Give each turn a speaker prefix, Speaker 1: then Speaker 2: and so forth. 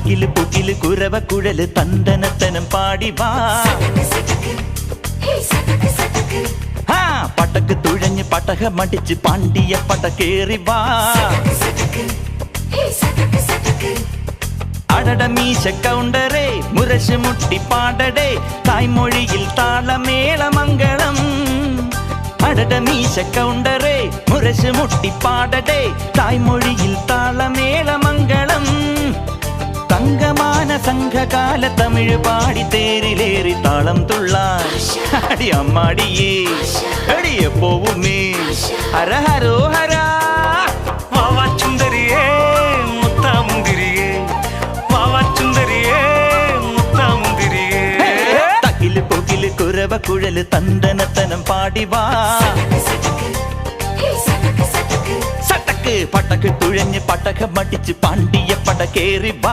Speaker 1: തകില് പുകില് കുരവ കുഴല് തന്തനത്തനം പാടി വാ. പടക്ക് തുഴഞ്ഞ് പടകമടിച്ച് പാണ്ടിയ പടകേറി വാ. അടട മീശ കൗണ്ടറേ മുരശ് മുട്ടി പാടടേ തായ്മൊഴിയിൽ താളമേളമംഗളം. അടട മീശ കൗണ്ടറേ മുരശ് മുട്ടി പാടടേ തായ്മൊഴിയിൽ താളമേളമംഗളം. തങ്കമാന സംഘകാല തമിഴ് പാടി തേരിലേറി താളം തുള്ളാൻ അടി അമ്മാടിയേ അടിയെ പോവുമേ ഹര ഹരോ ഹരാ.
Speaker 2: വാവാച്ചുന്തരിയേ മുത്താമുന്തിരിയേ വാവാച്ചുന്തരിയേ മുത്താമുന്തിരിയേ.
Speaker 1: തകില് പുകില് കുരവ കുഴല് തന്തനത്തനം പാടി വാ. സട്ടക്ക് പടക്ക് തുഴഞ്ഞ് പടകമടിച്ച് പാണ്ടിയ പടകേറി വാ.